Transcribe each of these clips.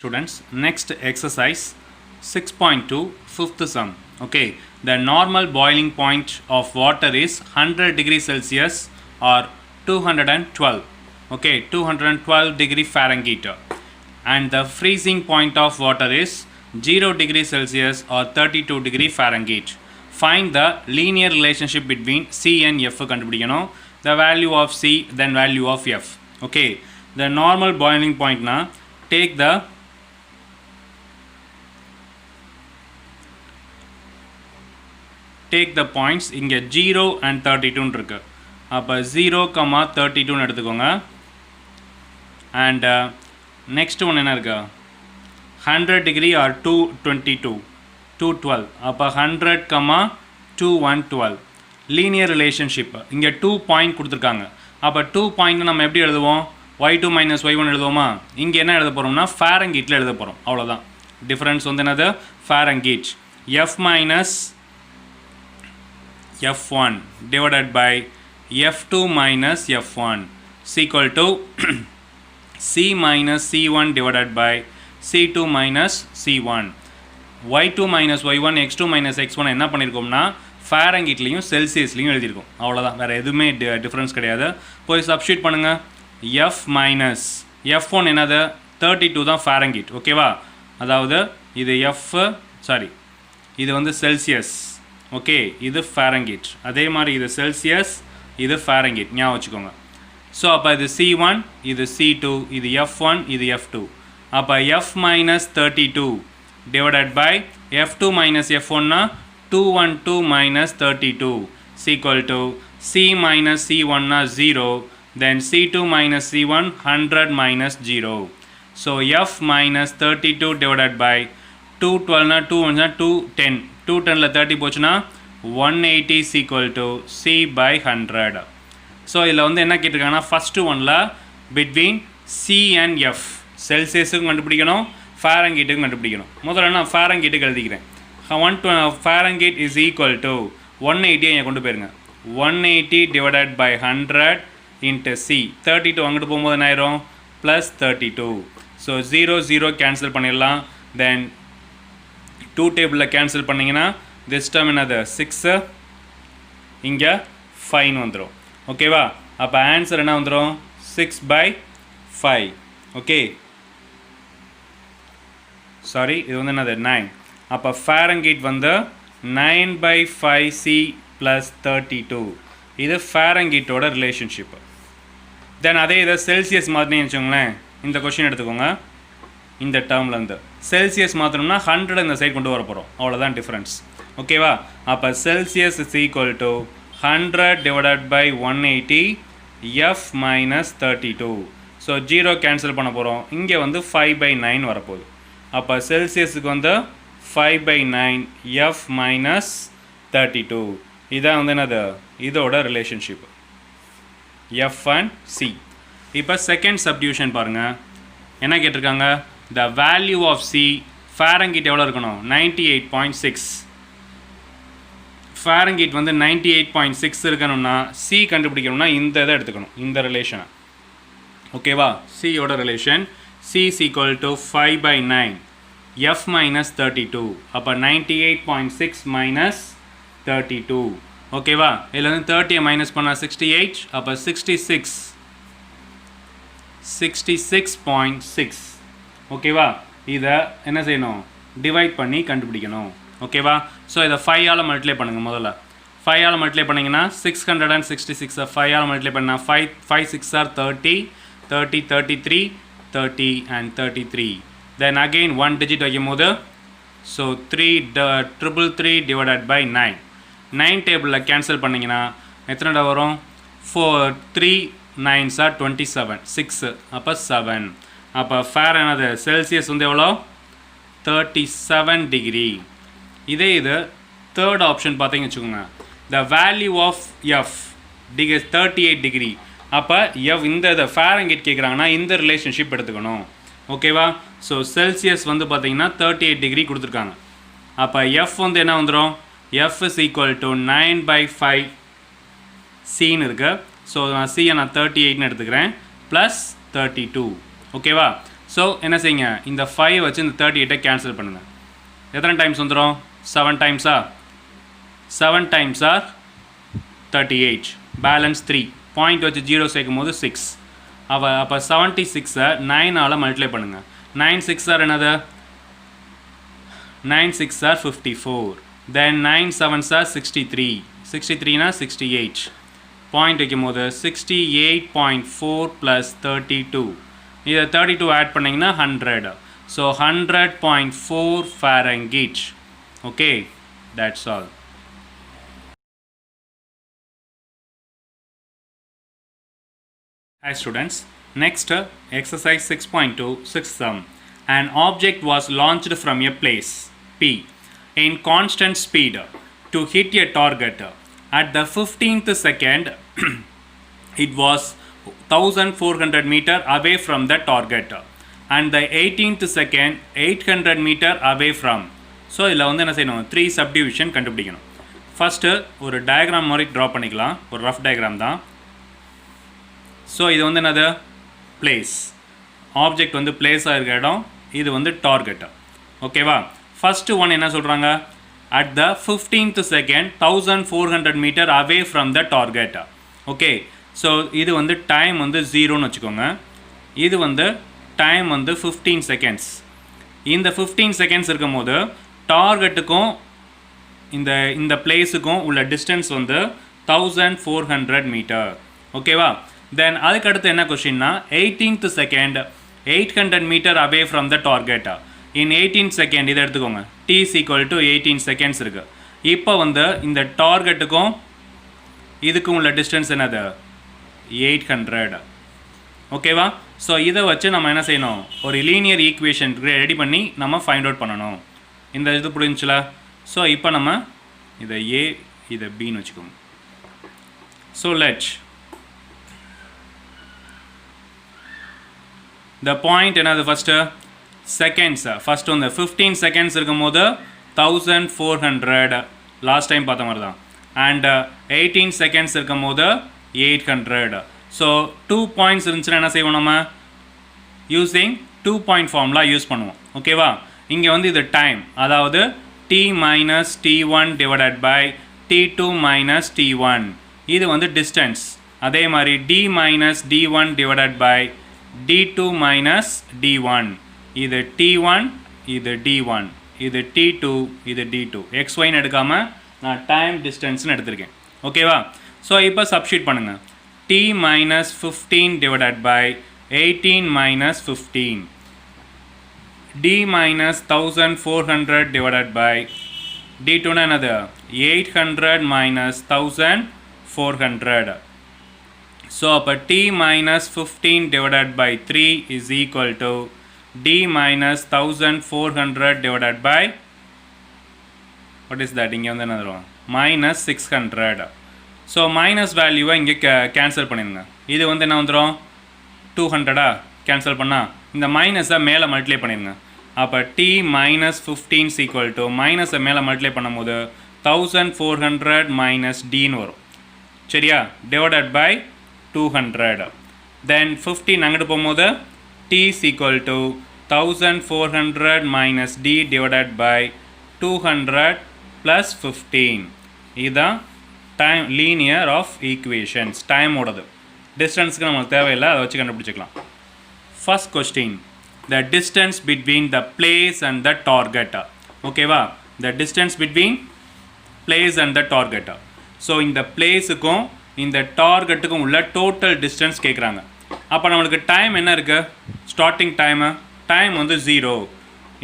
Students, next exercise 6.2 fifth sum. Okay, the normal boiling point of water is 100 degrees Celsius or 212. Okay, 212 degree Fahrenheit, and the freezing point of water is 0 degree Celsius or 32 degree Fahrenheit. Find the linear relationship between C and F. கண்டுபிடிக்கணும். The value of C then value of F. Okay, the normal boiling point na take the points இங்கே 0 and 32 இருக்கு. அப்போ 0, 32 எடுத்துக்கோங்க. And next one என்ன இருக்கு? 100 degree or 222, 212. அப்போ 100, 212. Linear relationship. இங்கே 2 point கொடுத்துருக்காங்க. அப்போ 2 point நம்ம எப்படி எழுதுவோம்? y2 minus y1 எழுதுவோமா? இங்கே என்ன எழுத போகிறோம்னா ஃபாரன்ஹீட்டில் எழுத போகிறோம். அவ்வளோதான். டிஃப்ரென்ஸ் வந்து என்னது? Fahrenheit. F minus F1 divided by F2 minus F1 is equal to C minus C1 divided by C2 minus C1. Y2 minus Y1 X2 minus X1 என்ன பண்ணியிருக்கோம்னா ஃபாரன்ஹீட்லையும் செல்சியஸ்லையும் எழுதியிருக்கோம். அவ்வளோதான், வேறு எதுவுமே டிஃப்ரென்ஸ் கிடையாது. போய் சப்ஸ்டியூட் பண்ணுங்கள். F minus F1 என்னது? 32 தான் ஃபாரன்ஹீட். ஓகேவா? அதாவது இது இது வந்து செல்சியஸ். ஓகே, இது ஃபாரன்ஹீட். அதே மாதிரி இது செல்சியஸ், இது ஃபாரன்ஹீட். ஞாபகம் வச்சுக்கோங்க. ஸோ அப்போ இது C1, இது C2, இது F1, இது F2. அப்போ F minus 32 divided by F2 minus F1னா 212 minus 32 is equal to C minus C1னா 0, then C2 minus C1 100 minus 0. So F minus 32 divided by 212னா 2 210. 210ல 30 போச்சுன்னா 180 is equal to C by 100. So இதில் வந்து என்ன கேட்டிருக்காங்கன்னா first ஒனில் between C and F செல்சியஸுக்கும் கண்டுபிடிக்கணும், ஃபாரன்ஹீட்டுக்கும் கண்டுபிடிக்கணும். முதல்ல நான் ஃபாரன்ஹீட்டுக்கு எழுதிக்கிறேன். ஃபாரன்ஹீட் இஸ் ஈக்குவல் டு 180 இங்கே கொண்டு போயிருங்க. 180 டிவைடட் பை 100 இன்ட்டு C. 32 அங்கிட்டு போகும்போது என்ன ஆயிரும்? ப்ளஸ் 32. ஸோ 0 0 கேன்சல் பண்ணிடலாம். தென் 2 டேபிளில் கேன்சல் பண்ணிங்கன்னா திஸ் டைம் என்னது? 6, இங்கே 5 வந்துடும். ஓகேவா? அப்போ ஆன்சர் என்ன வந்துடும்? 6 by 5. ஓகே, சாரி, இது வந்து என்னது? 9. அப்போ ஃபாரன்ஹீட் வந்து 9 by 5C ப்ளஸ் 32. இது ஃபாரன்ஹீட்டோட ரிலேஷன்ஷிப்பு. தென் அதே இதை செல்சியஸ் மாற்றினு வச்சுக்கோங்களேன். இந்த கொஷின் எடுத்துக்கோங்க. இந்த டேர்ம்லேருந்து செல்சியஸ் மாற்றணும்னா 100 இந்த சைட் கொண்டு வர போகிறோம். அவ்வளோதான் டிஃப்ரென்ஸ். ஓகேவா? அப்போ Celsius is equal to 100 divided by 180 F minus 32. So 0 cancel பண்ண போகிறோம். இங்கே வந்து 5 by 9 வரப்போகுது. அப்போ செல்சியஸுக்கு வந்து 5 by 9 F minus 32. இதான் வந்து என்னது? இதோட ரிலேஷன்ஷிப் F and C. இப்போ செகண்ட் சப்டிவிஷன் பாருங்கள். என்ன கேட்டிருக்காங்க? The value of C Fahrenheit எவ்வளோ இருக்கணும்? 98.6. ஃபாரன்ஹீட் வந்து 98.6 இருக்கணும்னா C கண்டுபிடிக்கணும்னா இந்த இதை எடுத்துக்கணும், இந்த ரிலேஷனை. ஓகேவா? சியோட relation C is equal to 5 by 9 F minus 32. அப்போ 98.6 minus 32. ஓகேவா? இதில் வந்து 30 மைனஸ் பண்ணால் 68. அப்போ 66.6. ஓகேவா? இதை என்ன செய்யணும்? டிவைட் பண்ணி கண்டுபிடிக்கணும். ஓகேவா? ஸோ இதை 5ஆல் மல்டிப்ளை பண்ணுங்கள். முதல்ல 5ஆல் மல்டிப்ளை பண்ணிங்கன்னா 666. 5ஆல் மல்டிப்ளை பண்ணால் 5 6 are 30, 30 33, 30 and 33. Then again 1 digit வைக்கும் போது ஸோ 333 divided by 9. 9 டேபிளில் கேன்சல் பண்ணிங்கன்னா எத்தனை வரும்? 3 9s are 27. 6, அப்போ 7. அப்போ என்னது? செல்சியஸ் வந்து எவ்வளோ? 37 டிகிரி. இதே இது தேர்ட் ஆப்ஷன் பார்த்தீங்கன்னு வச்சுக்கோங்க. The value of F 38 degree. அப்போ எஃப் இந்த ஃபாரன்ஹீட் கேட்குறாங்கன்னா இந்த ரிலேஷன்ஷிப் எடுத்துக்கணும். ஓகேவா? ஸோ செல்சியஸ் வந்து பார்த்தீங்கன்னா 38 டிகிரி கொடுத்துருக்காங்க. அப்போ எஃப் வந்து என்ன வந்துடும்? F is equal to 9 by 5 சின்னு இருக்குது. ஸோ நான் சியை நான் 38ன்னு எடுத்துக்கிறேன் ப்ளஸ் 32. ஓகேவா? ஸோ என்ன செய்யுங்க, இந்த 5 வச்சு இந்த 38 கேன்சல் பண்ணுங்கள். எத்தனை டைம்ஸ் வந்துடும்? 7 டைம்ஸா? 7 டைம்ஸ் ஆர் 38, பேலன்ஸ் 3. பாயிண்ட் வச்சு 0 சேர்க்கும் போது 6. அப்போ 76 9ஆல் மல்டிப்ளை பண்ணுங்கள். 9 6 ஆர் என்னது? 9 6 ஆர் 54. தென் 9 7 ஆர் 63. 63னா 68. பாயிண்ட் வைக்கும் போது 68.4 + 32. இதை 32 ஆட் பண்ணிங்கன்னா 100. So 100.4 Fahrenheit. Okay, that's all. Hi students, next exercise 6.2 sixth sum. An object was launched from a place P in constant speed to hit a target. At the 15th second it was 1400 meter away from the target and the 18th second 800 meter away from. So இதில் வந்து என்ன செய்யணும், 3 subdivision கண்டுபிடிக்கணும். First ஒரு diagram மாதிரி draw பண்ணிக்கலாம், ஒரு rough diagram தான். ஸோ இது வந்து என்னது? பிளேஸ். ஆப்ஜெக்ட் வந்து பிளேஸாக இருக்க இடம், இது வந்து டார்கெட்டு. ஓகேவா? ஃபஸ்ட்டு ஒன் என்ன சொல்கிறாங்க? At the 15th second 1400 metre away from the target. Okay, so இது வந்து டைம் வந்து 0ன்னு வச்சுக்கோங்க. இது வந்து டைம் வந்து 15 செகண்ட்ஸ். இந்த 15 செகண்ட்ஸ் இருக்கும் போது டார்கெட்டுக்கும் இந்த பிளேஸுக்கும் உள்ள டிஸ்டன்ஸ் வந்து 1400 மீட்டர். ஓகேவா? தென் அதுக்கடுத்து என்ன கொஷின்னா, 18th second 800 metre away from the target. In 18 second இதை எடுத்துக்கோங்க. t = 18 செகண்ட்ஸ் இருக்குது. இப்போ வந்து இந்த டார்கெட்டுக்கும் இதுக்கும் உள்ள டிஸ்டன்ஸ் என்னது? 800. ஓகேவா? ஸோ இதை வச்சு நம்ம என்ன செய்யணும், ஒரு லீனியர் ஈக்குவேஷன் ரெடி பண்ணி நம்ம ஃபைண்ட் அவுட் பண்ணணும். இந்த இது புரிஞ்சுல? ஸோ இப்போ நம்ம இதை ஏ இதை பின்னு வச்சுக்கோங்க. ஸோ லெட் the point என்னது? First seconds. ஃபஸ்ட்டு வந்து 15 செகண்ட்ஸ் இருக்கும் போது 1400 லாஸ்ட் டைம் பார்த்த மாதிரி தான். அண்ட் 18 செகண்ட்ஸ் இருக்கும் போது 800. ஸோ 2 பாயிண்ட்ஸ் இருந்துச்சுன்னா என்ன செய்வோம், நம்ம யூஸிங் 2 பாயிண்ட் ஃபார்முலா யூஸ் பண்ணுவோம். ஓகேவா? இங்கே வந்து இது டைம், அதாவது t - t1 divided by t2 - t1. இது வந்து டிஸ்டன்ஸ். அதே மாதிரி d - d1 divided by d2 - d1. இது t1, இது d1, இது t2, இது d2. xyன்னு எடுக்காமல் நான் டைம் டிஸ்டன்ஸ்னு எடுத்திருக்கேன். ஓகேவா? ஸோ இப்போ சப்ஸ்டிட் பண்ணுங்கள். t - 15 divided by 18 - 15. d - 1400 divided by d2னா என்னது? 800 - 1400. ஸோ அப்போ t - 15 divided by 3 is equal to d - 1400 divided by what is that? இங்கே வந்து என்ன வரும்? -600. ஸோ மைனஸ் வேல்யூவை இங்கே கேன்சல் பண்ணிடுங்க. இது வந்து என்ன வந்துடும்? 200 கேன்சல் பண்ணால் இந்த மைனஸை மேலே மல்டிப்ளை பண்ணிடுங்க. அப்போ t - 15 equal to மைனஸை மேலே மல்டிப்ளை பண்ணும்போது 1400 - dன்னு வரும். சரியா? Divided by 200. தென் 15 அங்கிட்டு போகும்போது t equal to 1400 - d divided by 200 + 15. இதுதான் டைம் லீனியர் ஆஃப் ஈக்குவேஷன்ஸ். டைமோடது டிஸ்டன்ஸுக்கு நம்மளுக்கு தேவையில்லை, அதை வச்சு கண்டுபிடிச்சிக்கலாம். First question, the distance between the place and the target. ஓகேவா? The distance between place and the target. So இந்த பிளேஸுக்கும் இந்த டார்கெட்டுக்கும் உள்ள டோட்டல் டிஸ்டன்ஸ் கேட்குறாங்க. அப்போ நம்மளுக்கு டைம் என்ன இருக்குது? ஸ்டார்டிங் டைம் வந்து 0.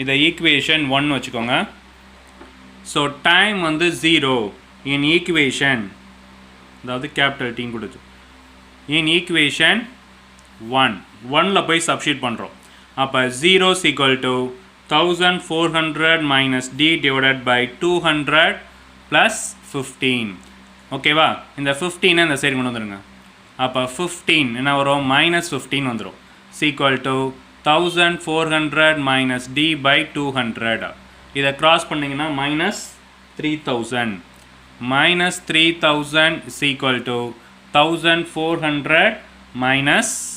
இதை ஈக்குவேஷன் 1 வச்சுக்கோங்க. ஸோ டைம் வந்து 0 இன் ஈக்குவேஷன், அதாவது கேபிட்டல் டீன் கொடுத்து இன் ஈக்குவேஷன் 1ல் போய் சப்ஸ்டிட் பண்ணுறோம். அப்போ 0 equal to 1400 - d divided by 200 + 15. ஓகேவா? இந்த 15 இந்த சைடு கொண்டு வந்துடுங்க. அப்போ 15 என்ன வரும்? -15 வந்துடும். equal to 1400 - d by 200. இதை கிராஸ் பண்ணிங்கன்னா -3000. -3000 is equal to 1400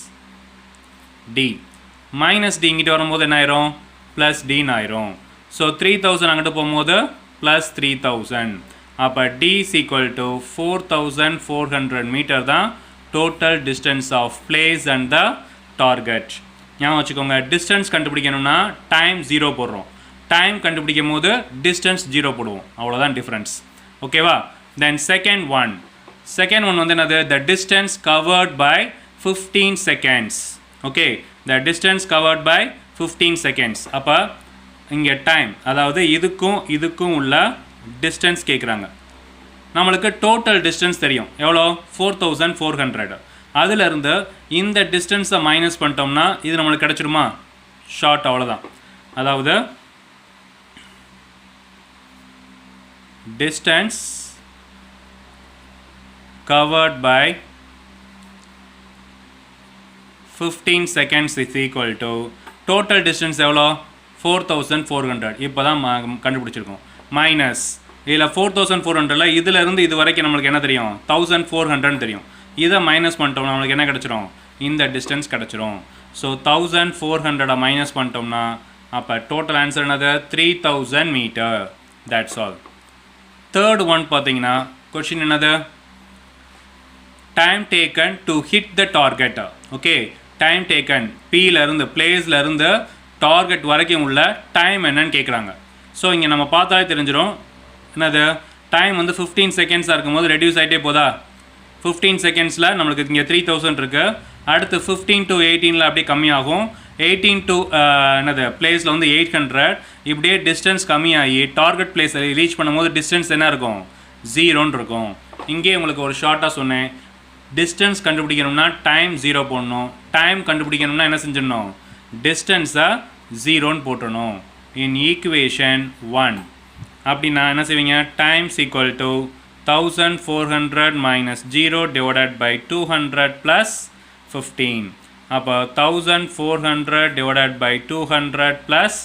- d. Minus D இங்கிட்ட வரும்போது என்ன ஆயிரும் ப்ளஸ் டின்னு ஆயிரும். ஸோ 3000 அங்கிட்டு போகும்போது ப்ளஸ் 3000. அப்போ T is equal to 4400 metre தான் total distance of place and the target. ஞாபகம் வச்சுக்கோங்க, டிஸ்டன்ஸ் கண்டுபிடிக்கணும்னா டைம் 0 போடுறோம், டைம் கண்டுபிடிக்கும் போது டிஸ்டன்ஸ் 0 போடுவோம், அவ்வளோதான் டிஃப்ரென்ஸ். ஓகேவா? தென் செகண்ட் ஒன் வந்து என்னது, the distance covered by 15 seconds. Okay, the distance covered by 15 seconds. அப்போ இங்கே டைம், அதாவது இதுக்கும் உள்ள டிஸ்டன்ஸ் கேட்குறாங்க. நம்மளுக்கு டோட்டல் டிஸ்டன்ஸ் தெரியும் எவ்வளோ, 4400. அதிலிருந்து இந்த டிஸ்டன்ஸை மைனஸ் பண்ணிட்டோம்னா இது நம்மளுக்கு கிடச்சிருமா, ஷார்ட், அவ்வளோதான். அதாவது distance covered by 15 seconds is equal to total distance எவ்வளோ 4400. இப்போ தான் கண்டுபிடிச்சிருக்கோம். மைனஸ் இதில் 4400ல் இதிலிருந்து இது வரைக்கும் நம்மளுக்கு என்ன தெரியும், 1400 தெரியும். இதை மைனஸ் பண்ணிட்டோம்னா நம்மளுக்கு என்ன கிடச்சிரும், இந்த டிஸ்டன்ஸ் கிடச்சிரும். ஸோ 1400 மைனஸ் பண்ணிட்டோம்னா அப்போ டோட்டல் ஆன்சர் என்னது, 3000 metre. That's all. Third one பார்த்தீங்கன்னா கொஷின் என்னது, time taken to hit the target. Okay, time taken பியிலேருந்து பிளேஸ்லேருந்து டார்கெட் வரைக்கும் உள்ள டைம் என்னன்னு கேட்குறாங்க. ஸோ இங்கே நம்ம பார்த்தாலே தெரிஞ்சிடும் என்னது, டைம் வந்து 15 செகண்ட்ஸாக இருக்கும்போது ரெடியூஸ் ஆகிட்டே போதா. 15 செகண்ட்ஸில் நம்மளுக்கு இங்கே 3000 இருக்குது. அடுத்து 15 to 18 அப்படியே கம்மியாகும். 18 to என்னது பிளேஸில் வந்து 800. இப்படியே டிஸ்டன்ஸ் கம்மியாகி டார்கெட் பிளேஸ் ரீச் பண்ணும்போது டிஸ்டன்ஸ் என்ன இருக்கும், 0ன்னு இருக்கும். இங்கே உங்களுக்கு ஒரு ஷார்ட்டாக சொன்னேன், டிஸ்டன்ஸ் கண்டுபிடிக்கணும்னா டைம் 0 போடணும், டைம் கண்டுபிடிக்கணும்னா என்ன செஞ்சிடணும், டிஸ்டன்ஸை 0ன்னு போட்டணும். இன் ஈக்குவேஷன் 1 அப்படின்னா என்ன செய்வீங்க, times equal to 1400 minus 0 divided by 200 plus 15. அப்போ 1400 டிவைடட் பை 200 ப்ளஸ்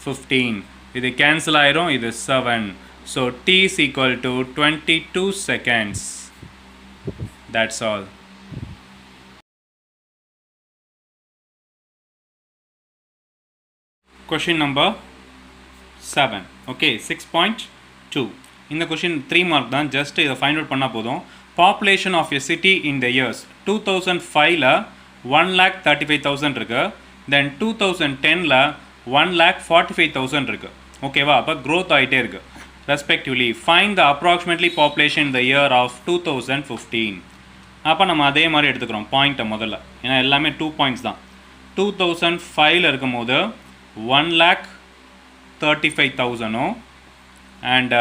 15. இது கேன்சல் ஆயிரும், இது 7. So t is equal to 22 seconds. That's all. Question number 7. Okay, 6.2. இந்த கொஷின் 3 மார்க் தான், ஜஸ்ட் இதை ஃபைண்ட் அவுட் பண்ணால் போதும். Population of a city in the years 2005ல் 1,35,000 இருக்குது. தென் 2010ல் 1,45,000 இருக்குது. ஓகேவா? அப்போ க்ரோத் ஆகிட்டே இருக்குது respectively. Find the approximately population இந்த இயர் ஆஃப் 2015. அப்போ நம்ம அதே மாதிரி எடுத்துக்கிறோம் பாயிண்ட்டை முதல்ல, ஏன்னா எல்லாமே 2 பாயிண்ட்ஸ் தான். 2005ல் இருக்கும்போது 1,35,000 அண்ட்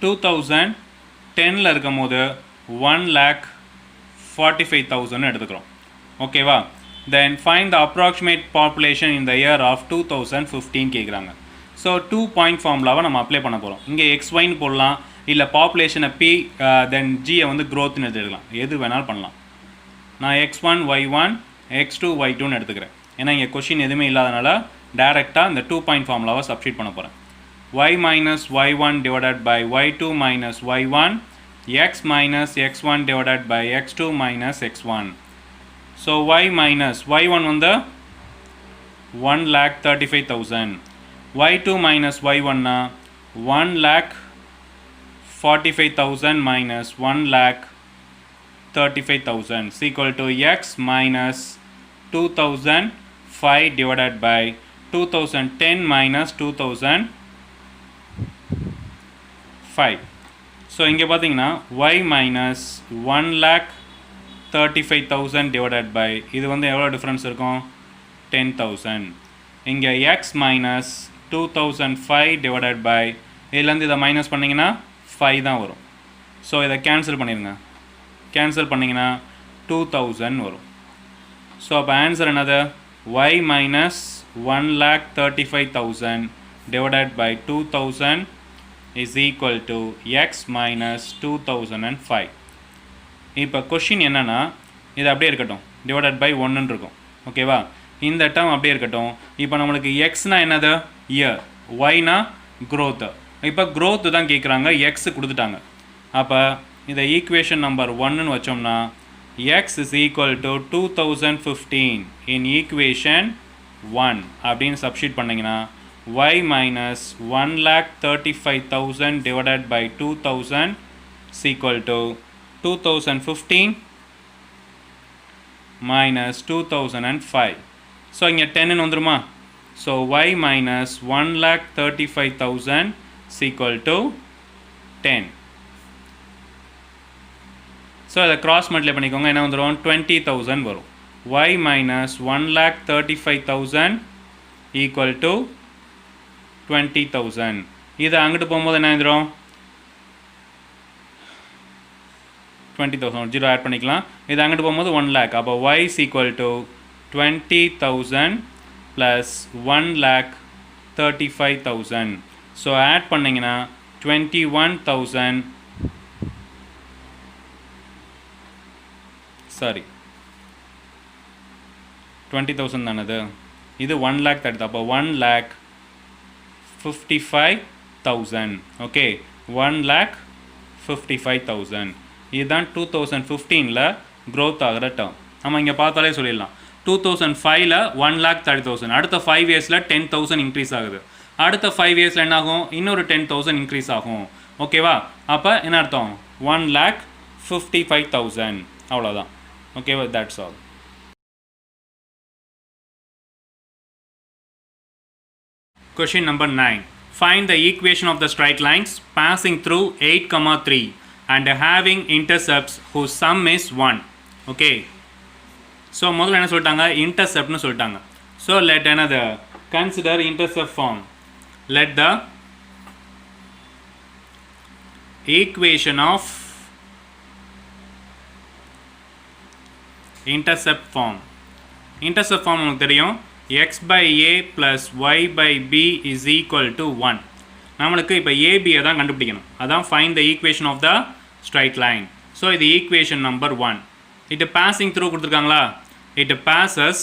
2010ல் இருக்கும்போது 1,45,000 எடுத்துக்கிறோம். ஓகேவா? Then find the approximate population in the year of 2015 கேட்குறாங்க. ஸோ 2 பாயிண்ட் ஃபார்முலாவை நம்ம அப்ளை பண்ண போகிறோம். இங்கே XYன்னு போடலாம், இல்லை பாப்புலேஷனை P தென் Gயை வந்து க்ரோத்னு எடுத்துக்கலாம், எது வேணாலும் பண்ணலாம். நான் X1 Y1 X2 Y2ன்னு எடுத்துக்கிறேன், ஏன்னா இங்கே கொஷின் எதுவுமே இல்லாதனால டேரெக்டாக இந்த 2 பாயிண்ட் ஃபார்முலாவை சப்ஸ்டிட் பண்ண போகிறேன். Y minus Y1 divided by Y2 minus Y1, X minus X1 divided by X2 minus X1. So Y minus Y1 வந்து 1,35,000. Y2 minus Y1 னா 1,45,000 minus 1,35,000 is equal to X minus 2005 divided by 2010 minus 2005. So இங்கே பார்த்தீங்கன்னா y minus 1,35,000 divided by இது வந்து எவ்வளோ difference இருக்கும், 10,000. இங்கே x minus 2005 divided by இதுலேருந்து இதை மைனஸ் பண்ணிங்கன்னா 5 தான் வரும். ஸோ இதை கேன்சல் பண்ணிடுங்க, கேன்சல் பண்ணிங்கன்னா 2000 வரும். ஸோ அப்போ ஆன்சர் என்னது, y minus 1,35,000 divided by 2000 is equal to x minus 2005. இப்போ கொஷின் என்னென்னா இது அப்படியே இருக்கட்டும், டிவைடட் பை 1ன்னு இருக்கும். ஓகேவா? இந்த டேர்ம் அப்படியே இருக்கட்டும். இப்போ நம்மளுக்கு எக்ஸ்னா என்னது, இயர், ஒய்னா க்ரோத்து. இப்போ க்ரோத்து தான் கேட்குறாங்க, எக்ஸ் கொடுத்துட்டாங்க. அப்போ இதை ஈக்குவேஷன் நம்பர் 1ன்னு வச்சோம்னா x is equal to 2015 in equation 1 அப்படின்னு சப்ஸ்டியூட் பண்ணிங்கன்னா y minus 1,35,000 divided by 2,000 is equal to 2015 minus 2005. So இங்கே 10 வந்துருமா? So y minus 1,35,000 is equal to 10. So அதை cross multiply பண்ணிக்கோங்க, என்ன வந்துரும்? 20,000 வரும். y minus 1,35,000 equal to 20,000. இது அங்கிட்டு போகும்போது என்ன வந்துரும்? 20,000 0 ஆட் பண்ணிக்கலாம். இது அங்கிட்டு போகும்போது 1 lakh. அப்போ y is equal to 20,000 plus 1,35,000. So add பண்ணிங்கன்னா 21,000 சாரி 20,000 தானது, இது 1 lakh தடுத்து. அப்போ 1,55,000. ஓகே, 1,55,000. இதுதான் 2015ல் க்ரோத் ஆகிற டேர்ம். நம்ம இங்கே பார்த்தாலே சொல்லிடலாம். 2005ல் 1,30,000. அடுத்த 5 இயர்ஸில் 10,000 இன்க்ரீஸ் ஆகுது. அடுத்த 5 இயர்ஸில் என்ன ஆகும்? இன்னொரு 10,000 இன்க்ரீஸ் ஆகும். ஓகேவா? அப்போ என்ன அர்த்தம்? 1,55,000. அவ்வளோதான். ஓகேவா? That's all. Question number 9. Find the equation of the straight lines passing through 8,3 and having intercepts whose sum is 1. Okay. So முதல்ல என்ன சொல்லிட்டாங்க? interceptனு சொல்லிட்டாங்க. So let another consider intercept form. Let the equation of intercept form. Intercept form உங்களுக்கு தெரியும். x by a plus y by b is equal to 1. நம்மளுக்கு இப்போ ஏபியை தான் கண்டுபிடிக்கணும். அதான் find the equation of the straight line. So இது equation number 1. இது passing through கொடுத்துருக்காங்களா? it passes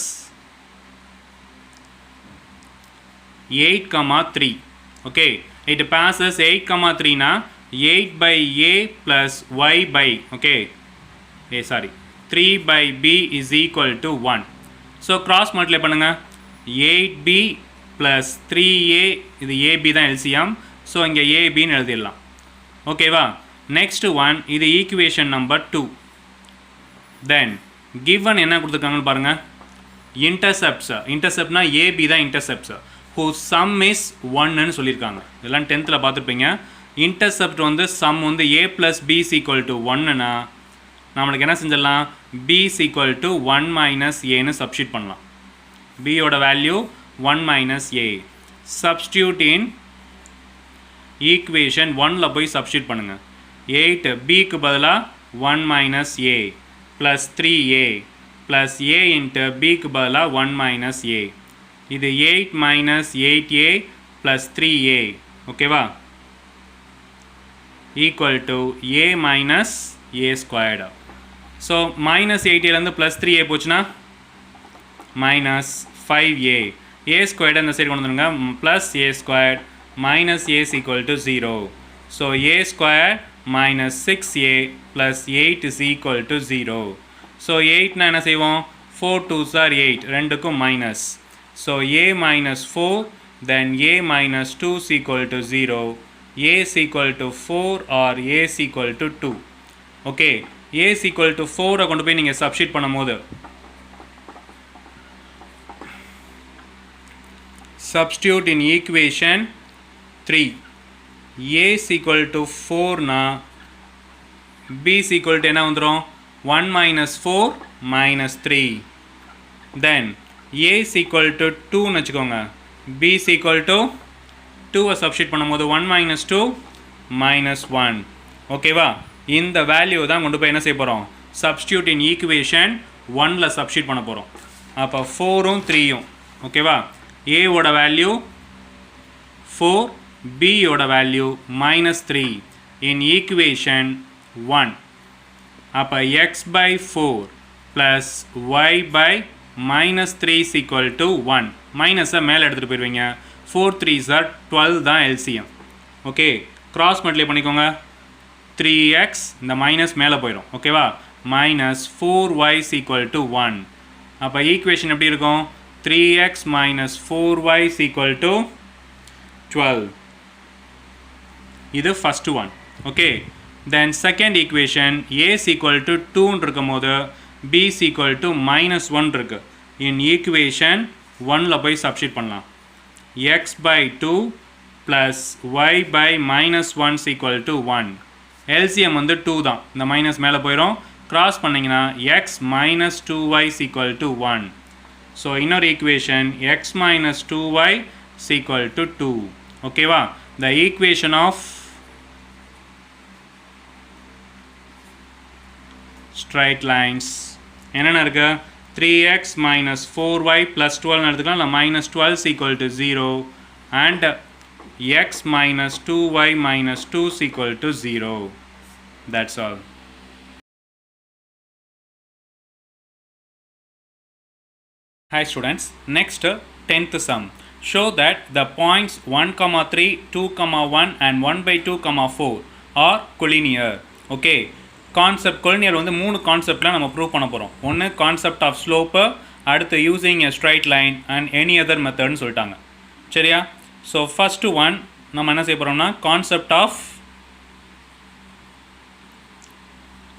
8,3. okay, it passes 8,3 னா 8 by a plus y by, okay, 3 by b is equal to 1. So cross multiply பண்ணுங்க. 8b plus 3a, இது ab தான் LCM. So இங்கே abன்னு எழுதிடலாம். ஓகேவா? நெக்ஸ்ட் ஒன், இது ஈக்குவேஷன் நம்பர் 2. தென் given என்ன கொடுத்துருக்காங்கன்னு பாருங்கள். இன்டர்செப்ட்னா ஏபி தான் இன்டர்செப்ட்ஸ். whose sum is 1ன்னு சொல்லியிருக்காங்க. இதெல்லாம் 10th பார்த்துருப்பீங்க. இன்டர்செப்ட் வந்து சம் வந்து a plus b is equal to 1னா நம்மளுக்கு என்ன செஞ்சிடலாம்? b is equal to 1 minus aன்னு substitute பண்ணலாம். b யோட value 1 minus a. Substitute in equation 1ல் போய் சப்ஸ்டியூட் பண்ணுங்கள். 8 bக்கு பதிலாக 1 minus a plus 3a plus a into bக்கு பதிலாக 1 minus a. இது 8 minus 8a plus 3a. ஓகேவா? Equal to a minus a squared. So minus 8aலேருந்து plus 3a போச்சுன்னா minus 5a. a squared அந்த side கொண்டு வந்துடுங்க. plus a squared minus a is equal to 0. So a squared minus 6a plus 8 is equal to 0. So 8 என்ன செய்வோம்? 4 2s are 8. ரெண்டுக்கும் minus. So a minus 4, then a minus 2 is equal to 0. a is equal to 4 or a is equal to 2. Okay, a is equal to 4 கொண்டு போய் நீங்கள் substitute பண்ணும்போது substitute in equation 3. a is equal to 4 னா b is equal to என்ன வந்துரும்? 1 minus 4 minus 3. then a is equal to 2 னு வச்சுக்கோங்க. b is equal to 2 substitute பண்ணும்போது 1 minus 2 minus 1. ஓகேவா? இந்த வேல்யூ தான் கொண்டு போய் என்ன செய்ய போகிறோம்? சப்ஸ்டியூட் இன் ஈக்குவேஷன் 1ல் சப்ஸ்டியூட் பண்ண போகிறோம். அப்போ 4ம் 3ம். ஓகேவா? a ஓட வேல்யூ 4, b ஓட வேல்யூ minus 3 in equation 1. அப்போ x by 4 plus y by minus 3 is equal to 1. மைனஸை மேலே எடுத்துகிட்டு போயிடுவீங்க. 4 3s are 12 தான் LCM. ஓகே, கிராஸ் மல்டிப்ளை பண்ணிக்கோங்க. 3x இந்த மைனஸ் மேலே போயிடும். ஓகேவா? minus 4y is equal to 1. அப்போ ஈக்குவேஷன் எப்படி இருக்கும்? 3x minus 4y is equal to 12. இது first one. Okay. Then second equation a is equal to 2 இருக்கும்போது b is equal to minus 1 இருக்கு. In equation 1ல போய் substitute பண்ணலாம். x by 2 plus y by minus 1 is equal to 1. LCM வந்து 2 தான். இந்த minus மேலே போயிடும். கிராஸ் பண்ணிங்கன்னா x minus 2y is equal to 1. So இன்னொரு equation x minus 2y is equal to 2. ஓகேவா? The equation of straight lines என்னென்ன இருக்கு? 3x minus 4y plus 12 எடுத்துக்கலாம். இல்லை minus 12 is equal to 0 and x minus 2y minus 2 is equal to 0. That's all. Hi students, next 10th sum. Show that the points 1, 3, 2, 1 and 1 by 2, 4 are collinear. Okay. Concept collinear வந்து 3 கான்செப்டில் நம்ம prove பண்ண போகிறோம். ஒன்று concept of slope, அடுத்து using a straight line and any other மெத்தட்னு சொல்லிட்டாங்க. சரியா? ஸோ ஃபஸ்ட்டு ஒன் நம்ம என்ன செய்ய போகிறோம்னா கான்செப்ட் ஆஃப்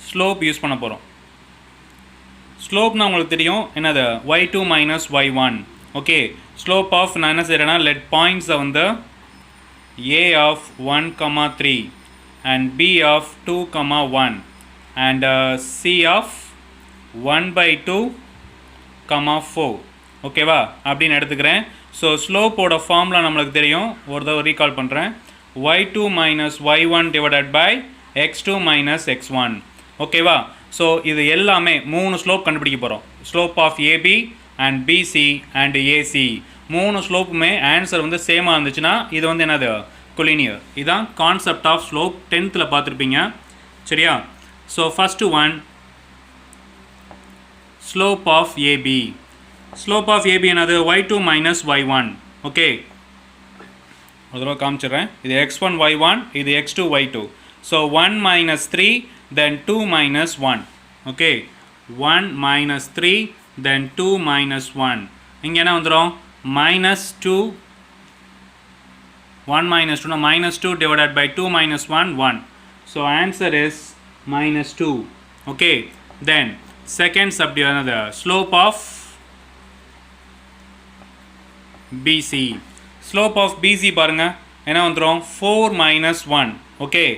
ஸ்லோப் யூஸ் பண்ண போகிறோம். ஸ்லோப்னா உங்களுக்கு தெரியும் என்னது, y2 minus y1. Okay, slope of நான் என்ன செய்கிறேன்னா லெட் பாயிண்ட்ஸை வந்து a of 1, 3 and b of 2, 1 and c of 1 by 2, 4 ஓகேவா அப்படின்னு எடுத்துக்கிறேன். ஸோ ஸ்லோப்போட ஃபார்முலா நம்மளுக்கு தெரியும், ஒரு தடவை ரீகால் பண்ணுறேன். y2 minus y1 divided by x2 minus x1. ஓகேவா? ஸோ இது எல்லாமே 3 ஸ்லோப் கண்டுபிடிக்க போகிறோம். Slope of AB and BC and AC 3 ஸ்லோப்புமே ஆன்சர் வந்து சேமாக இருந்துச்சுன்னா இது வந்து என்னது, கொலினியர். இதுதான் கான்செப்ட் ஆஃப் ஸ்லோப் 10th பார்த்துருப்பீங்க. சரியா? So first one slope of AB. Slope of AB என்னது, y2 minus y1. ஓகே, ஒரு தடவை காமிச்சிடுறேன். இது x1 y1, இது x2 y2. So 1 minus 3 then 2 minus 1. Okay, 1 minus 3 then 2 minus 1. இங்கே என்ன வந்துடும், minus 2, 1 minus 2, no, minus 2 divided by 2 minus 1, 1. So answer is minus 2. Okay, then second subdivision, another slope of BC. Slope of BC பாருங்க என்ன வந்துரும், 4 minus 1. Okay,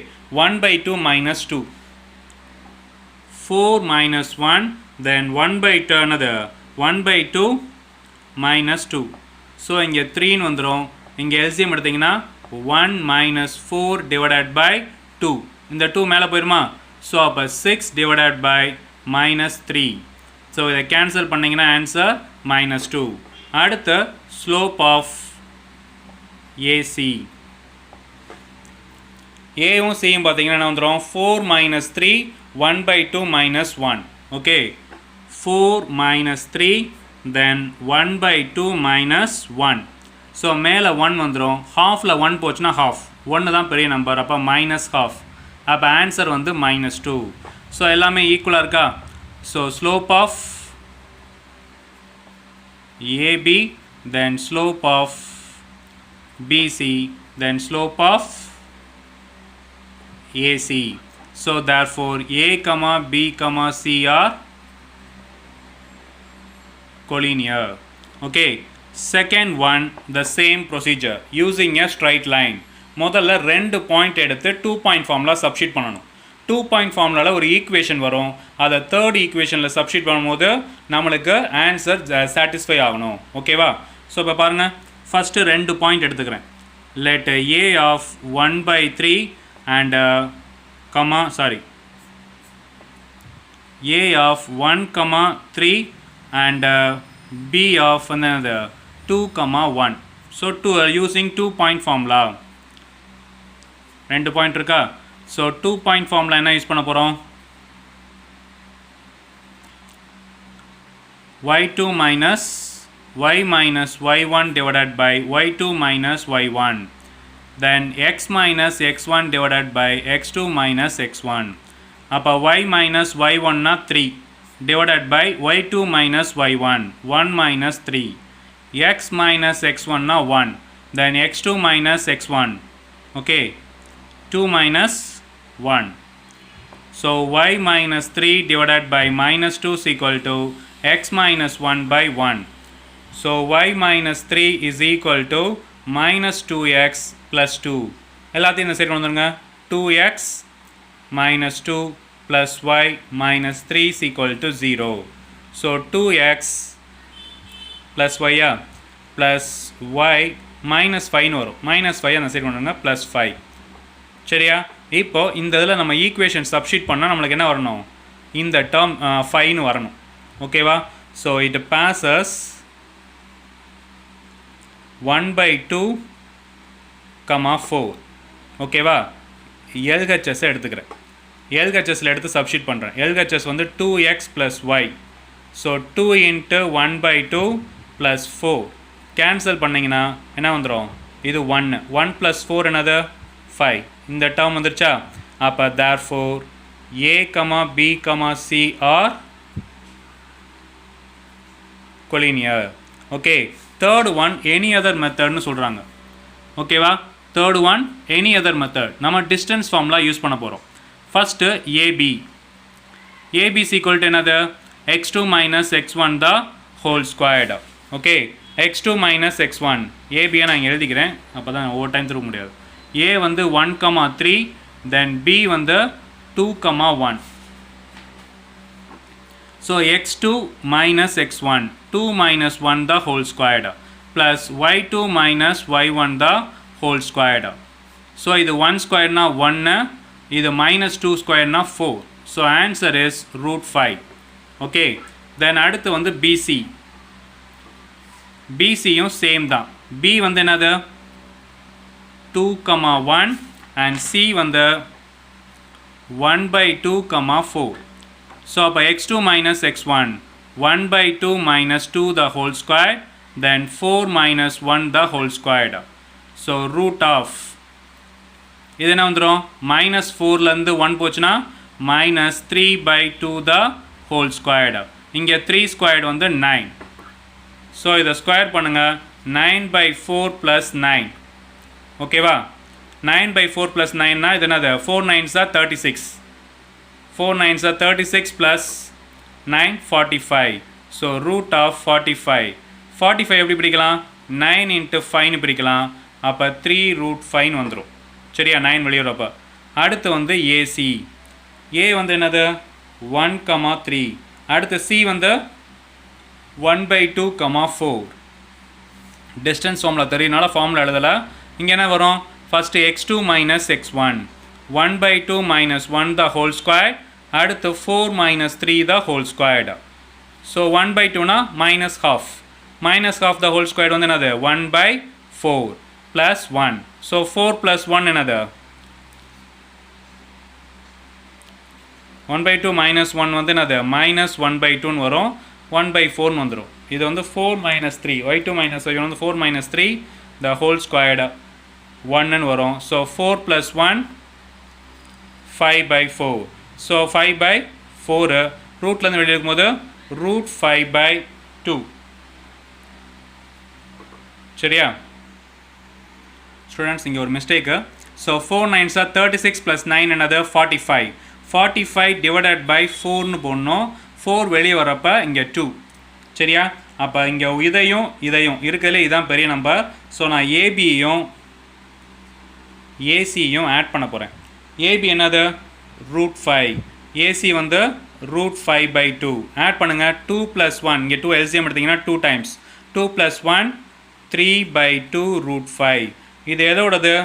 1 by 2 minus 2. 4 minus 1, then 1 by 2, another 1 by 2 minus 2. So இங்கே 3 வந்துரும். இங்கே LCM எடுத்தீங்கன்னா 1 minus 4 divided by 2. இந்த 2 மேலே போயிருமா? ஸோ அப்போ 6 divided by minus 3. ஸோ இதை கேன்சல் பண்ணிங்கன்னா ஆன்சர் minus 2. அடுத்து ஸ்லோப் ஆஃப் ஏசி. ஏவும் சியும் பார்த்தீங்கன்னா என்ன வந்துடும், 4 minus 3, 1 by 2 minus 1. Okay, 4 minus 3 then 1 by 2 minus 1. So மேலே 1 வந்துடும், ஹாஃபில் 1 போச்சுன்னா ஹாஃப், 1 தான் பெரிய நம்பர், அப்போ மைனஸ் ஹாஃப், அப்போ ஆன்சர் வந்து minus 2. ஸோ எல்லாமே ஈக்குவலாக இருக்கா? So slope of AB then slope of BC then slope of AC. So therefore A, B, C are collinear. Okay, second one the same procedure using a straight line. முதல்ல ரெண்டு point எடுத்து 2 point formula substitute பண்ணணும். 2 point ஃபார்முலாவில் ஒரு equation வரும், அதை third ஈக்குவேஷனில் substitute பண்ணும்போது நம்மளுக்கு ஆன்சர் சாட்டிஸ்ஃபை ஆகணும். ஓகேவா? ஸோ இப்போ பாருங்கள், ஃபஸ்ட்டு ரெண்டு பாயிண்ட் எடுத்துக்கிறேன். Let A of 1 by 3 and A of 1, 3 and B of another 2, 1. So using 2 point formula. ரெண்டு பாயிண்ட் இருக்கா? ஸோ 2 பாயிண்ட் ஃபார்முலா என்ன யூஸ் பண்ண போகிறோம்? y2 minus y minus y1 divided by y2 minus y1. Then x minus x1 divided by x2 minus x1. அப்போ y minus y1 னா 3 divided by y2 minus y1, 1 minus 3. x minus x1 na 1, then x2 minus x1, okay, 2 minus 1. So y minus 3 divided by minus 2 is equal to x minus 1 by 1. So y minus 3 is equal to minus 2x plus 2. எல்லாத்தையும் இந்த side கொண்டு வந்துருங்க. 2x minus 2 plus y minus 3 is equal to 0. So 2x plus y plus y minus 5 வரும். minus 5 அந்த side கொண்டு வந்துருங்க plus 5. சரியா? இப்போ இந்த இதில் நம்ம ஈக்குவேஷன் சப்ஸ்டிட் பண்ணால் நம்மளுக்கு என்ன வரணும்? இந்த டேர்ம் 5னு வரணும். ஓகேவா? So it passes 1/2, 4. ஓகேவா? LHS எடுத்துக்கிறேன். LHSல எடுத்து சப்ஸ்டிட் பண்ணுறேன். LHS வந்து 2x plus y. So 2 into 1/2 plus 4 cancel பண்ணிங்கன்னா என்ன வந்துடும்? இது 1. 1 plus 4 என்னது? 5. இந்த டேர்ம் வந்துருச்சா? அப்போ therefore a, b, c are collinear. Okay. Third one any other மெத்தட்னு சொல்கிறாங்க. ஓகேவா? Third one any other method. நம்ம டிஸ்டன்ஸ் ஃபார்முலா யூஸ் பண்ண போகிறோம். First AB. AB is equal to என்னது? x2 minus x1 the whole squared. Okay. x2 minus x1 ஏபியை நான் எழுதிக்கிறேன். அப்போ தான் ஒவ்வொரு டைம் திரும்ப முடியாது. A வந்து 1, 3, then B வந்து 2, 1. So x2 minus x1, 2 minus 1 the whole squared, plus y2 minus y1 the whole squared. So இது 1 squared na 1, இது minus 2 squared na 4. So answer is √5. Okay. Then அடுத்து வந்து BC. BC யும் same தான். B வந்து என்னது? 2, 1 and C வந்து 1/2, 4. So அப்போ x2 minus x1, 1/2 minus 2 the whole squared, then 4 minus 1 the whole squared. So root of இது என்ன வந்துடும்? minus 4லேருந்து 1 போச்சுன்னா minus 3/2 the whole squared. இங்கே 3 squared வந்து 9. ஸோ இதை ஸ்கொயர் பண்ணுங்கள். 9/4 plus 9. ஓகேவா? 9/4 plus 9னா இது என்னது? 4 9s are 36. 4 9s are 36 plus 9, 45. So root of 45. 45 எப்படி பிடிக்கலாம்? 9 into 5னு பிடிக்கலாம். அப்போ 3√5 வந்துடும். சரியா? 9 வெளியே வரப்போ. அடுத்து வந்து AC. A வந்து என்னது? 1, 3. அடுத்து C வந்து 1/2, 4. டிஸ்டன்ஸ் ஃபார்முலா தெரியனால ஃபார்முலா எழுதலை. இங்கே என்ன வரும்? First x2 minus x1, 1/2 minus 1 the whole square, அடுத்து 4 minus 3 the whole squared. So 1/2னா minus half. minus half the whole squared வந்து என்னது? 1/4 plus 1. ஸோ 4 plus 1 என்னது? 1/2 minus 1 வந்து என்னது? minus 1/2ன்னு வரும். 1/4ன்னு வந்துடும். இது வந்து 4 minus 3. y2 minus y1 வந்து 4 minus 3 the whole squared 1ன்னு வரும். So 4 plus 1, 5/4. ஸோ 5/4 ரூட்லேருந்து வெளியே இருக்கும்போது √5/2. சரியா? ஸ்டூடெண்ட்ஸ் இங்கே ஒரு mistake. So 4 9s are 36 plus 9 என்னது? 45. 45 divided by 4ன்னு போடணும். 4 வெளியே வரப்போ இங்கே 2. சரியா? அப்போ இங்கே இதையும் இருக்கிறதுல இதுதான் பெரிய நம்பர். ஸோ நான் ஏபியையும் ஏசியும் ஆட் பண்ண போகிறேன். ஏபி என்னது? √5. ஏசி வந்து √5/2. ஆட் பண்ணுங்கள். 2 plus 1, இங்கே 2 LCM எடுத்திங்கன்னா 2 times. 2 plus 1, 3/2 √5. இது எதோடது?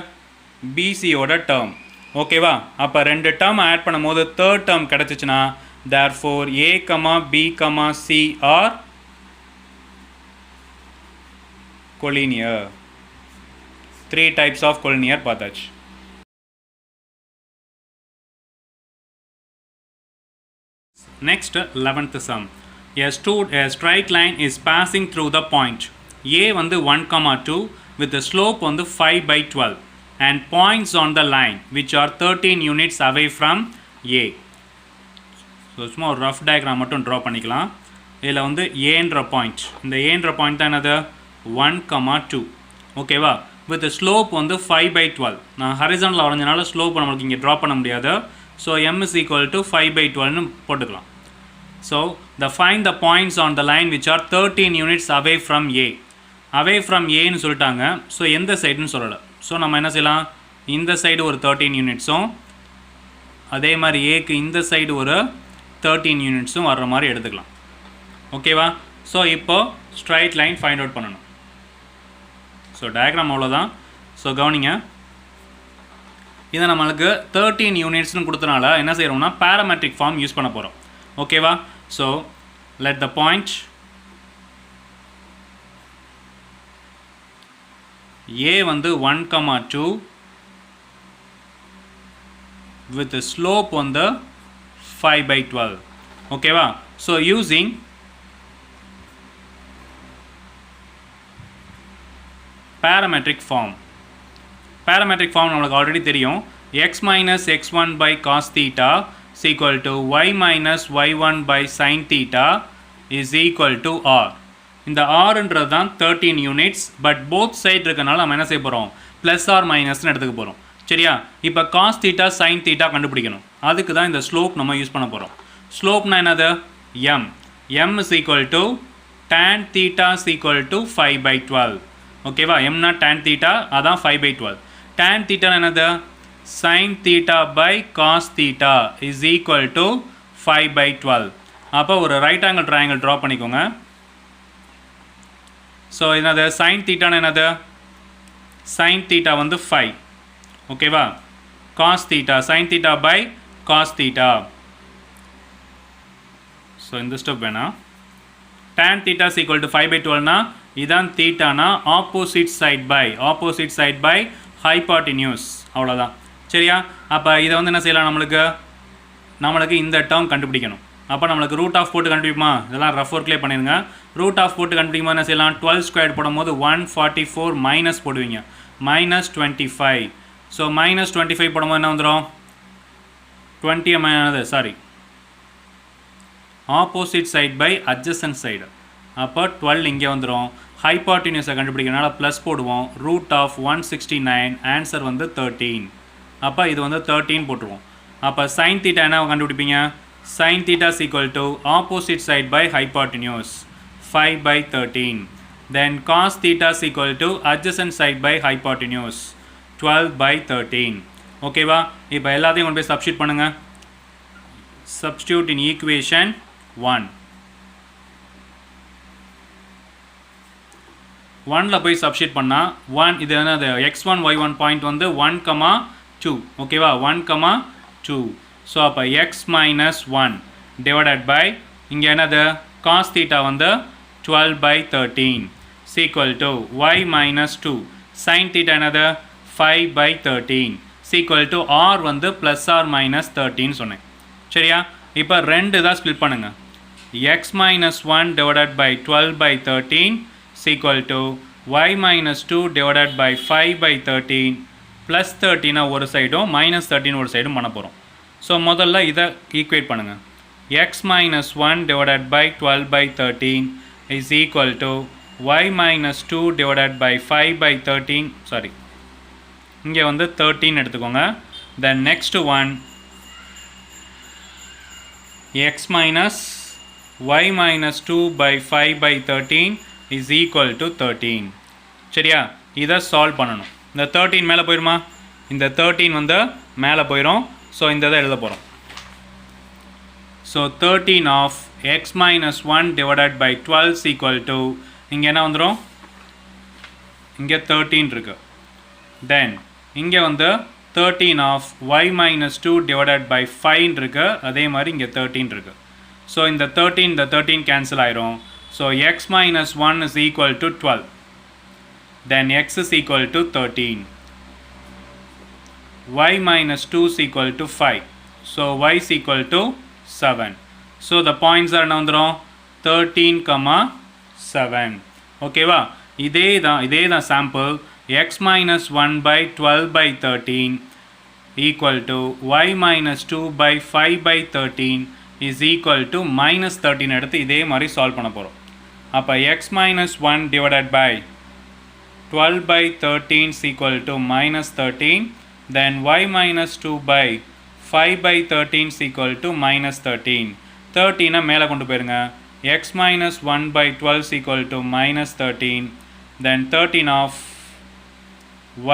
பிசியோட டேர்ம். ஓகேவா? அப்போ 2 டேர்ம் ஆட் பண்ணும் போது தேர்ட் டேர்ம் கிடச்சிச்சின்னா therefore A, B, C are collinear. 3 types of collinear பார்த்தாச்சு. Next 11th sum. A straight line is passing through the point A வந்து 1, 2 with the slope வந்து 5/12 and points on the line which are 13 units away from A. So சும்மா ஒரு rough diagram மட்டும் draw பண்ணிக்கலாம். இதில் வந்து ஏன்ற பாயிண்ட், இந்த ஏன்ற பாயிண்ட் தான் என்னது? 1, 2. ஓகேவா? வித் ஸ்லோப் வந்து 5/12. நான் ஹரிசாண்டல் வரைஞ்சனால ஸ்லோப் நம்மளுக்கு இங்கே ட்ரா பண்ண முடியாது. So m is equal to 5/12னு போட்டுக்கலாம். So find the points on the line which are 13 units away from A. away from Aன்னு சொல்லிட்டாங்க. ஸோ எந்த சைடுன்னு சொல்லலை. ஸோ நம்ம என்ன செய்யலாம், இந்த சைடு ஒரு 13 யூனிட்ஸும் அதே மாதிரி ஏக்கு இந்த சைடு ஒரு 13 யூனிட்ஸும் வர்ற மாதிரி எடுத்துக்கலாம். ஓகேவா? ஸோ இப்போ ஸ்ட்ரைட் லைன் ஃபைண்ட் அவுட் பண்ணணும். ஸோ டயக்ராம் அவ்வளோதான். ஸோ கவனிங்க, இதை நம்மளுக்கு 13 யூனிட்ஸ்னு கொடுத்தனால என்ன செய்கிறோம்னா பேராமெட்ரிக் ஃபார்ம் யூஸ் பண்ண போகிறோம். ஓகேவா? So let the point A வந்து 1, 2 with the slope on the 5/12. ஓகேவா? So using parametric form. Parametric form நம்மளுக்கு ஆல்ரெடி தெரியும். x minus x1 by cos theta is equal to y minus y1 by sin theta is equal to r. இந்த rன்றது தான் 13 units. But both side இருக்கனால நம்ம என்ன செய்ய போகிறோம், ப்ளஸ் ஆர் மைனஸ்னு எடுத்துக்க போகிறோம். சரியா? இப்போ காஸ் தீட்டா சைன் தீட்டா கண்டுபிடிக்கணும். அதுக்கு தான் இந்த ஸ்லோப் நம்ம யூஸ் பண்ண போகிறோம். ஸ்லோப்னா என்னது, m. m is equal to tan theta is equal to 5/12. ஓகேவா? mனா tan theta, அதான் 5/12. tan theta என்னது, sin theta by cos theta is equal to 5/12. அப்போ ஒரு ரைட் ஆங்கிள் ட்ரையாங்கிள் ட்ரா பண்ணிக்கோங்க. ஸோ என்னது, sin theta என்னது, sin theta வந்து 5. ஓகேவா? cos theta, sin theta by cos theta. So இந்த ஸ்டெப் வேணாம். tan theta is equal to 5/12னா இதான் தீட்டானா ஆப்போசிட் சைட் பை ஹைபாட்டினியூஸ். அவ்வளோதான். சரியா? அப்போ இதை வந்து என்ன செய்யலாம், நம்மளுக்கு இந்த டேர்ம் கண்டுபிடிக்கணும். அப்போ நம்மளுக்கு ரூட் ஆஃப் போட்டு கண்டுபிடிக்குமா, இதெல்லாம் ரஃப் ஒர்க்லேயே பண்ணிடுங்க. ரூட் ஆஃப் போட்டு கண்டுபிடிக்கும்போது என்ன செய்யலாம், 12 ஸ்கொயர் போடும்போது 144 மைனஸ் போடுவீங்க, -25. ஸோ -25 போடும்போது என்ன வந்துடும், 20 opposite side by adjacent side. அப்போ 12 இங்கே வந்துடும். ஹைபாட்டினியூஸை கண்டுபிடிக்கிறனால ப்ளஸ் போடுவோம். ரூட் ஆஃப் 169, ஆன்சர் வந்து 13. அப்போ இது வந்து 13 போட்டுருவோம். அப்போ சைன் தீட்டா என்ன கண்டுபிடிப்பீங்க, sine theta is equal to opposite side by hypotenuse 5/13. Then cos theta is equal to adjacent side by hypotenuse 12/13. ஓகேவா? இப்போ எல்லாத்தையும் கொண்டு போய் சப்ஸ்டியூட் பண்ணுங்கள். Substitute in equation 1. 1ல் போய் சப்ஸ்டியூட் பண்ணால் 1 இது என்னது, x1 y1 பாயிண்ட் வந்து 1, 2. ஓகேவா? 1, 2. ஸோ அப்போ x minus 1 டிவைடட் பை இங்கே என்னது காஸ் தீட்டா வந்து 12/13 is equal to y minus 2 sin theta என்னது 5/13 is equal to r வந்து ப்ளஸ் ஆர் மைனஸ் 13 சொன்னேன். சரியா? இப்போ ரெண்டு தான் ஸ்ப்ளிட் பண்ணுங்க. x minus 1 divided by 12/13 is equal to y minus 2 divided by 5/13 plus 13 ஒரு சைடும் minus 13 ஒரு சைடும் பண்ண போகிறோம். ஸோ முதல்ல இதை ஈக்குவேட் பண்ணுங்கள். x minus 1 divided by 12/13 is equal to y minus 2 divided by 5/13 இங்கே வந்து 13 எடுத்துக்கோங்க. then next one x minus y minus 2 by 5/13 is equal to 13. சரியா? இதை சால்வ் பண்ணணும். இந்த 13 மேலே போயிடுமா, இந்த 13 வந்து மேலே போயிடும். ஸோ இந்த இதை எழுத போகிறோம். So 13 of x minus 1 divided by 12 is equal to இங்கே என்ன வந்துடும், இங்கே 13 இருக்கு. தென் இங்கே வந்து 13 of y minus 2 divided by 5 இருக்கு. அதே மாதிரி இங்கே 13 இருக்கு. ஸோ இந்த 13 கேன்சல் ஆயிரும். So x minus 1 is equal to 12. then x is equal to 13. y minus 2 is equal to 5. so y is equal to 7. so the points are என்ன வந்துடும், 13, 7. ஓகேவா? இதே தான் sample. x minus 1 by 12/13 equal to y minus 2 by 5/13 is equal to minus 13 எடுத்து இதே மாதிரி solve பண்ண போகிறோம். அப்போ x minus 1 divided by 12 by 13 is equal to minus 13. Then y minus 2 by 5 by 13 is equal to minus 13. 13 மேலே கொண்டு போயிருங்க. X minus 1 by 12 is equal to minus 13. Then 13 of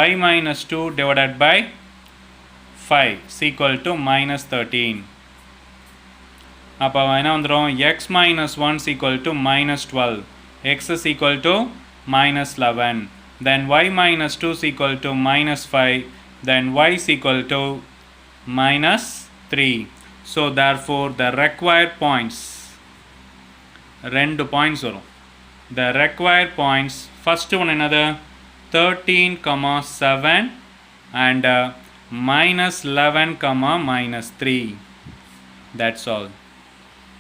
y minus 2 divided by 5 is equal to minus 13. அப்போ என்ன வந்துடும்? X minus 1 is equal to minus 12. X is equal to minus 11. Then y minus 2 is equal to minus 5. Then y is equal to minus 3. So therefore the required points, ரெண்டு points வரும். The required points, first one another 13,7 and minus 11, minus 3. That's all.